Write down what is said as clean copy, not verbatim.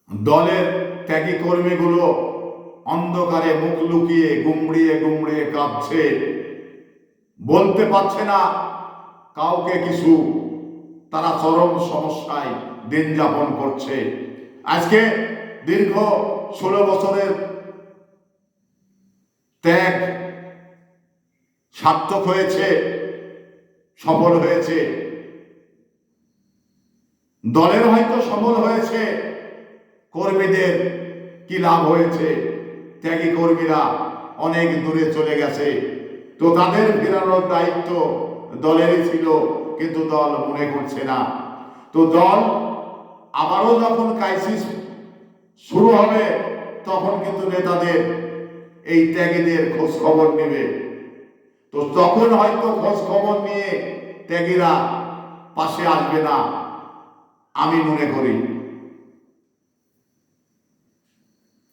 দলের ত্যাগী কর্মীগুলো অন্ধকারে মুখ লুকিয়ে গুমড়িয়ে গুমড়িয়ে কাঁদছে, বলতে পারছে না কাউকে কিছু। তারা চরম সমস্যায় দিন যাপন করছে। আজকে দীর্ঘ 16 বছরের ত্যাগ সার্থক হয়েছে, সফল হয়েছে। দলের হয়তো সফল হয়েছে, কর্মীদের কি লাভ হয়েছে? ত্যাগী কর্মীরা অনেক দূরে চলে গেছে, তো তাদের ফেরানোর দায়িত্ব দলেরই ছিল, কিন্তু দল মনে করছে না। তো দল আবারও যখন ক্রাইসিস শুরু হবে, তখন কিন্তু নেতাদের এই ত্যাগীদের খোঁজ খবর নেবে। তো তখন হয়তো খোঁজ খবর নিয়ে ত্যাগীরা পাশে আসবে না, আমি মনে করি।